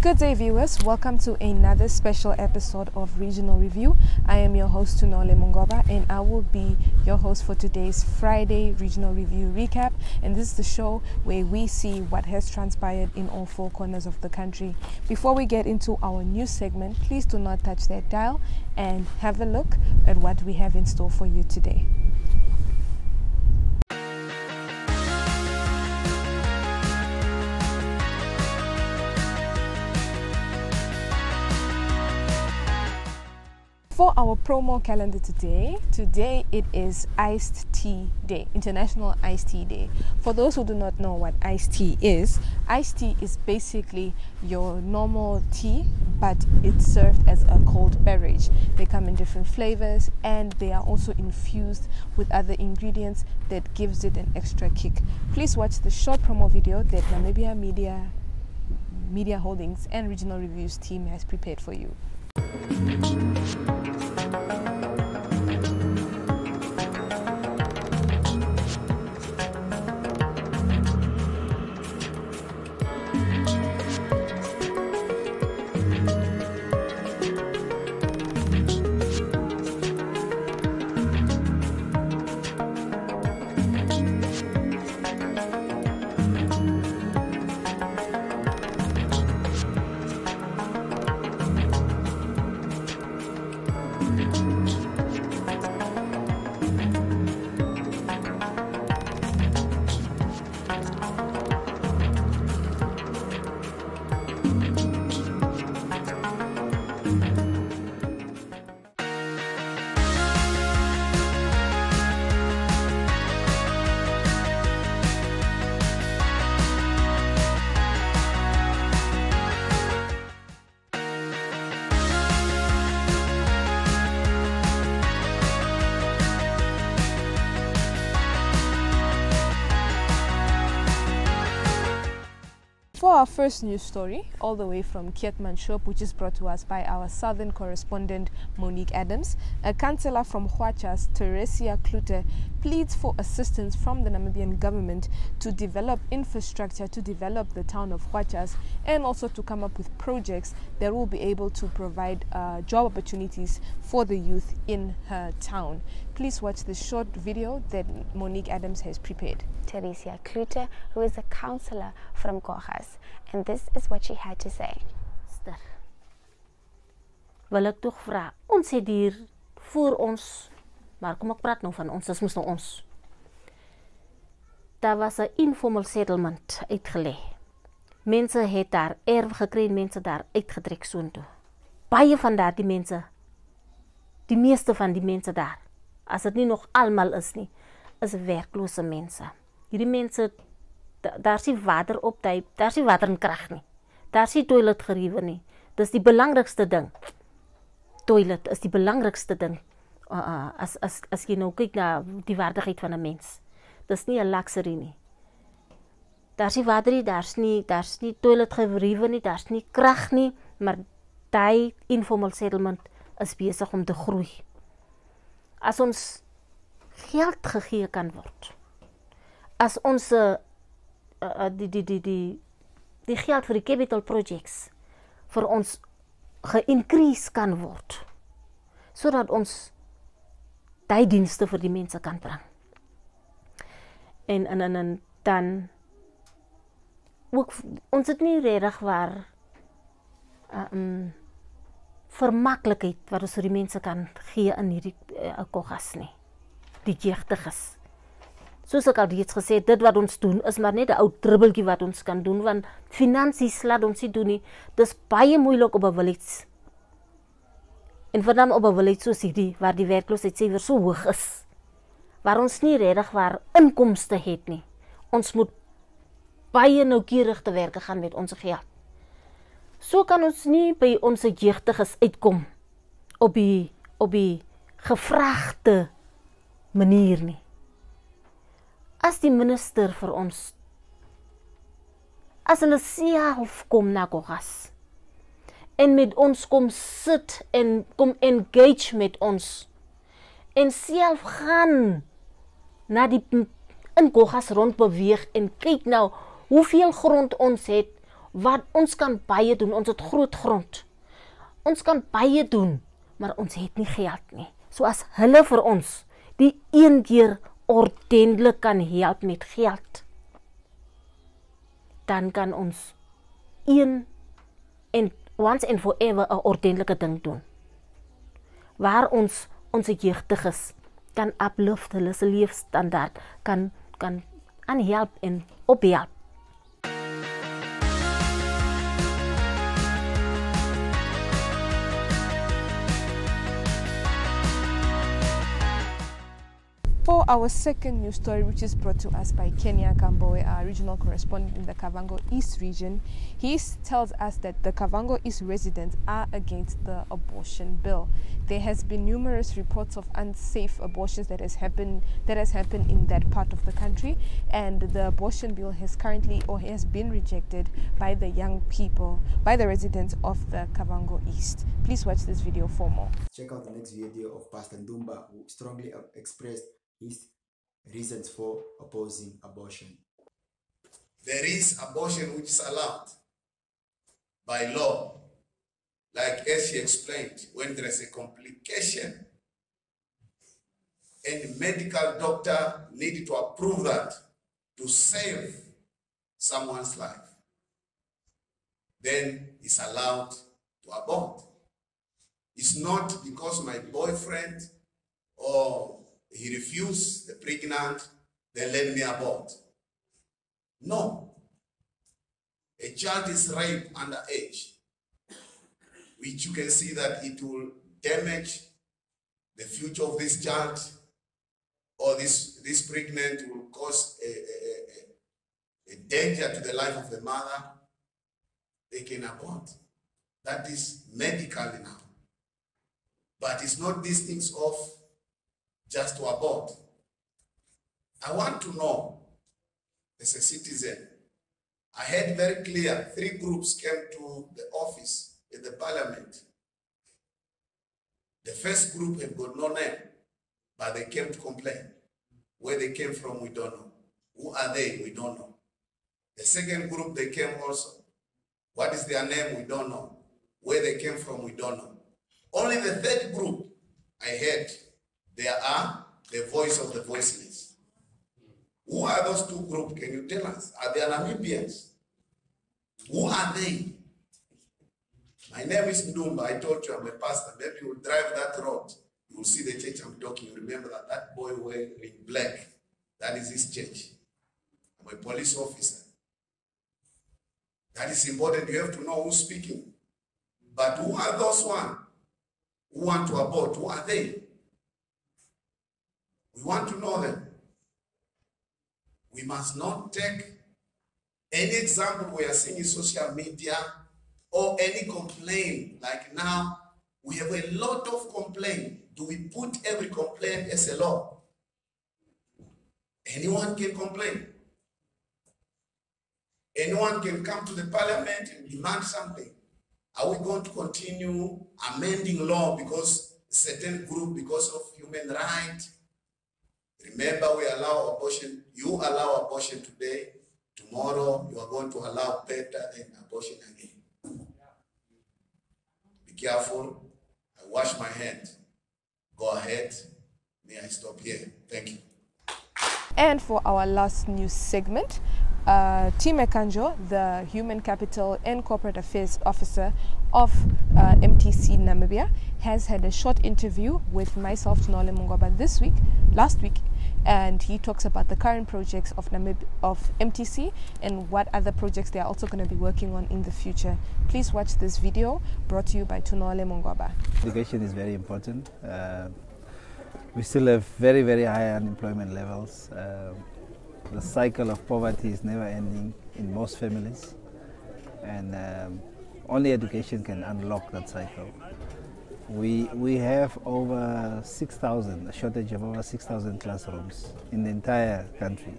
Good day, viewers. Welcome to another special episode of Regional Review. I am your host, Tunohole Mungaba, and I will be your host for today's Friday Regional Review recap. And this is the show where we see what has transpired in all four corners of the country. Before we get into our news segment, please do not touch that dial and have a look at what we have in store for you today. For our promo calendar today it is Iced Tea Day, International Iced Tea Day. For those who do not know what iced tea is basically your normal tea, but it's served as a cold beverage. They come in different flavors and they are also infused with other ingredients that gives it an extra kick. Please watch the short promo video that Namibia Media Holdings and Regional Reviews team has prepared for you. For our first news story, all the way from Keetmanshoop, which is brought to us by our southern correspondent Monique Adams, a councillor from Hwachas, Teresia Klute, pleads for assistance from the Namibian government to develop infrastructure, to develop the town of Hwachas, and also to come up with projects that will be able to provide job opportunities for the youth in her town. Please watch the short video that Monique Adams has prepared. Teresia Klute, who is a councillor from Hwachas, and this is what she had to say. Wil ek tog vra, ons het hier voor ons, maar kom ek praat nou van ons, dis mos nou ons. Daar was 'n informal settlement uitgelê. Mense het daar erf gekry, mense daar uitgetrek soontoe. Baie van daardie mense, die meeste van die mense daar, as dit nie nog almal is nie, is werklose mense. Hierdie mense, daar is nie water op, daar is nie water en krag nie. Daar is nie toiletgeriewe nie. Dis die belangrikste ding. Toilet is die belangrikste ding. As jy nou kyk na die waardigheid van 'n mens. Dis nie 'n luxury nie. Daar is nie water nie, daar is nie toiletgeriewe nie, daar is nie krag nie, maar die informal settlement is besig om te groei. As ons geld gegee kan word, as ons die geld vir die capital projects vir ons ge-increase kan word, sodat ons die dienste vir die mense kan bring. En dan ook, ons het nie regtig waar vermaklikheid wat ons vir die mense kan gee in hierdie Hwachas nie. Die jeugdiges. Soos ek al reeds gesê, dit wat ons doen is maar net 'n ou dribbeltjie wat ons kan doen, want finansies laat ons nie doen nie. Dis baie moeilik op 'n village. En veral op 'n village soos hierdie, waar die werkloosheidssyfer so hoog is, waar ons nie regtig waar inkomste het nie. Ons moet baie noukeurig te werk gaan met ons geld. So kan ons nie by ons jeugdiges uitkom op die gevraagde manier nie. As die minister vir ons, as hulle self kom na Hwachas en met ons kom sit en kom engage met ons en self gaan na die in Hwachas rond beweeg en kyk nou hoeveel grond ons het, wat ons kan baie doen, ons het groot grond. Ons kan baie doen, maar ons het nie geld nie. So as hulle vir ons die een keer ordentlik kan help met geld, dan kan ons once and forever 'n ordentlike ding doen. Waar ons jeugdiges kan uplift, hulle se leefstandaard kan aanhelp en ophelp. For our second news story, which is brought to us by Kenya Kambowe, our regional correspondent in the Kavango East region, he tells us that the Kavango East residents are against the abortion bill. There has been numerous reports of unsafe abortions that has happened in that part of the country, and the abortion bill has been rejected by the young people, by the residents of the Kavango East. Please watch this video for more. Check out the next video of Pastor Ndumba, who strongly expressed his reasons for opposing abortion. There is abortion which is allowed by law, like as she explained, when there is a complication and the medical doctor needed to approve that to save someone's life, then it's allowed to abort. It's not because my boyfriend or he refused the pregnant, then let me abort. No. A child is raped underage, which you can see that it will damage the future of this child, or this pregnant will cause a danger to the life of the mother. They can abort. That is medically now. But it's not these things of just to abort. I want to know, as a citizen, I heard very clear 3 groups came to the office in the parliament. The first group have got no name, but they came to complain. Where they came from, we don't know. Who are they? We don't know. The second group, they came also. What is their name? We don't know. Where they came from, we don't know. Only the third group, I heard, they are the voice of the voiceless. Who are those 2 groups? Can you tell us? Are they Namibians? Who are they? My name is Ndumba. I told you I'm a pastor. Maybe you will drive that road. You will see the church I'm talking. You remember that boy wearing black. That is his church. I'm a police officer. That is important. You have to know who's speaking. But who are those ones who want to abort? Who are they? We want to know them. We must not take any example we are seeing in social media or any complaint. Like now, we have a lot of complaint. Do we put every complaint as a law? Anyone can complain. Anyone can come to the parliament and demand something. Are we going to continue amending law because certain group, because of human rights? Remember, we allow abortion. You allow abortion today. Tomorrow, you are going to allow better than abortion again. Be careful. I wash my hands. Go ahead. May I stop here? Thank you. And for our last news segment, Tim Ekanjo, the Human Capital and Corporate Affairs Officer of MTC Namibia, has had a short interview with myself, Tunohole Mungaba, last week, and he talks about the current projects of MTC and what other projects they are also going to be working on in the future. Please watch this video brought to you by Tunohole Mungaba. Education is very important. We still have very, very high unemployment levels. The cycle of poverty is never ending in most families, and only education can unlock that cycle. We have over 6,000, a shortage of over 6,000 classrooms in the entire country,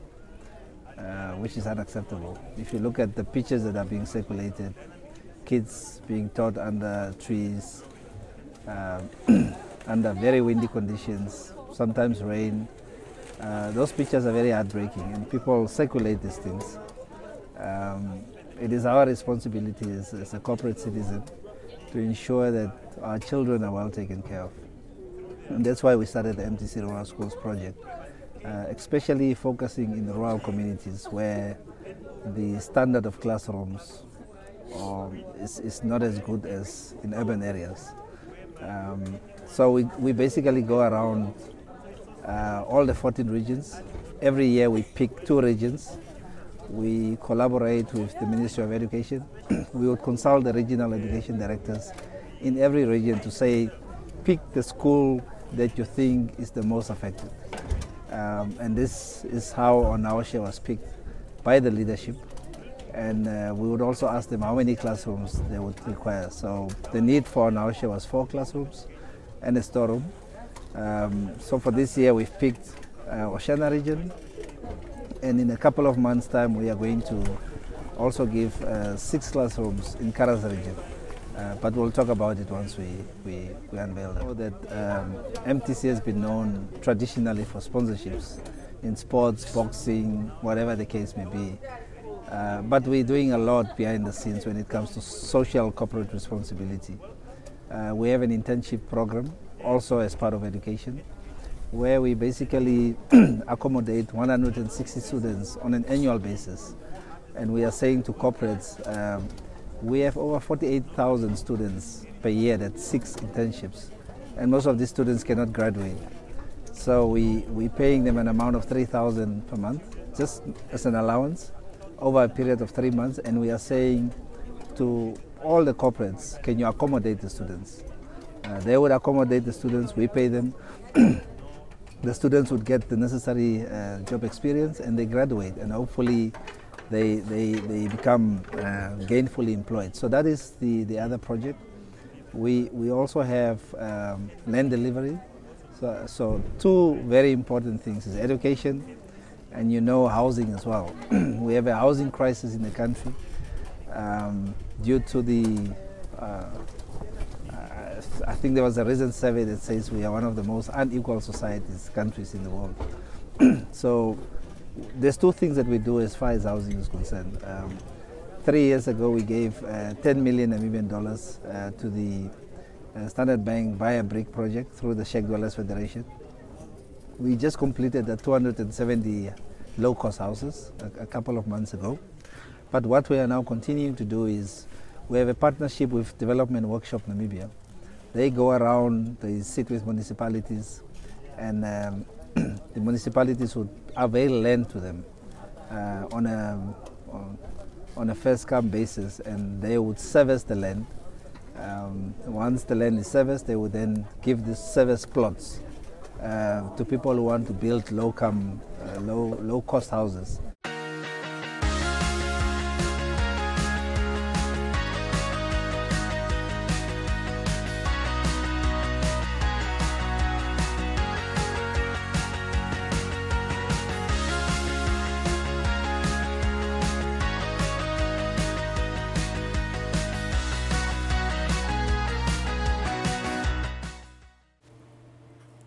which is unacceptable. If you look at the pictures that are being circulated, kids being taught under trees, under very windy conditions, sometimes rain. Those pictures are very heartbreaking, and people circulate these things. it is our responsibility as a corporate citizen to ensure that our children are well taken care of. And that's why we started the MTC Rural Schools project, especially focusing in rural communities where the standard of classrooms is not as good as in urban areas. So we basically go around all the 14 regions. Every year we pick 2 regions. We collaborate with the Ministry of Education. We would consult the regional education directors in every region to say, pick the school that you think is the most affected. And this is how Onaoshe was picked by the leadership. And we would also ask them how many classrooms they would require. So the need for Onaoshe was 4 classrooms and a storeroom. So for this year we've picked Oshana region, and in a couple of months' time we are going to also give 6 classrooms in Karas region. But we'll talk about it once we unveil them. So that MTC has been known traditionally for sponsorships in sports, boxing, whatever the case may be. But we're doing a lot behind the scenes when it comes to social corporate responsibility. We have an internship program also as part of education, where we basically accommodate 160 students on an annual basis. And we are saying to corporates, we have over 48,000 students per year that 6 internships, and most of these students cannot graduate. So we're paying them an amount of 3,000 per month, just as an allowance over a period of 3 months, and we are saying to all the corporates, can you accommodate the students? They would accommodate the students, we pay them. The students would get the necessary job experience and they graduate, and hopefully they become gainfully employed. So that is the other project. We also have land delivery. So 2 very important things is education and housing as well. We have a housing crisis in the country due to the I think there was a recent survey that says we are one of the most unequal countries in the world. So there's 2 things that we do as far as housing is concerned. 3 years ago we gave $10 million Namibian dollars to the Standard Bank Buy a Brick project through the Sheikh Dwellers Federation. We just completed the 270 low-cost houses a couple of months ago. But what we are now continuing to do is we have a partnership with Development Workshop Namibia. They go around, they sit with municipalities, and the municipalities would avail land to them on a first-come basis, and they would service the land. Once the land is serviced, they would then give these service plots to people who want to build low-cost houses.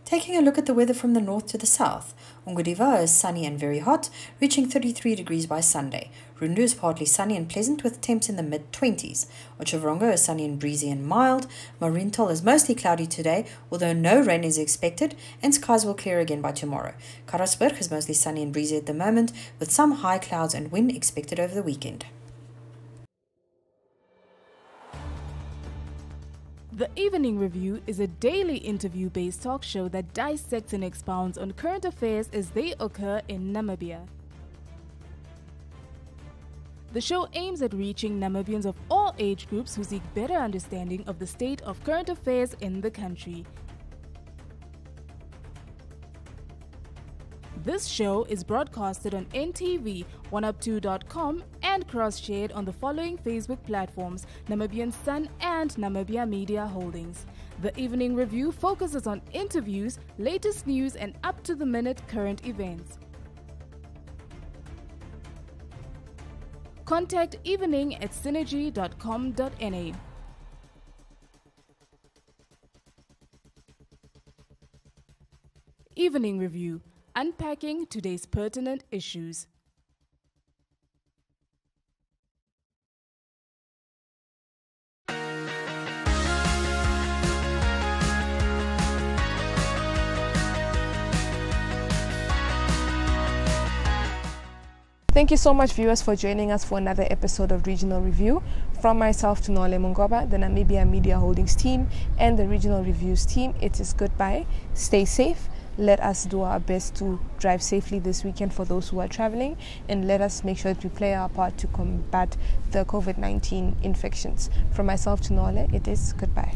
Taking a look at the weather from the north to the south, Ungwediva is sunny and very hot, reaching 33 degrees by Sunday. Rundu is partly sunny and pleasant with temps in the mid-20s. Otjivrongo is sunny and breezy and mild. Mariental is mostly cloudy today, although no rain is expected, and skies will clear again by tomorrow. Karasburg is mostly sunny and breezy at the moment, with some high clouds and wind expected over the weekend. The Evening Review is a daily interview-based talk show that dissects and expounds on current affairs as they occur in Namibia. The show aims at reaching Namibians of all age groups who seek better understanding of the state of current affairs in the country. This show is broadcasted on NTV, 1up2.com, and cross-shared on the following Facebook platforms: Namibian Sun and Namibia Media Holdings. The Evening Review focuses on interviews, latest news, and up-to-the-minute current events. Contact evening@synergy.com.na. Evening Review, unpacking today's pertinent issues. Thank you so much, viewers, for joining us for another episode of Regional Review. From myself, Tunohole Mungaba, the Namibia Media Holdings team, and the Regional Reviews team, it is goodbye. Stay safe. Let us do our best to drive safely this weekend for those who are traveling, and let us make sure that we play our part to combat the COVID-19 infections. From myself, Tunohole, it is goodbye.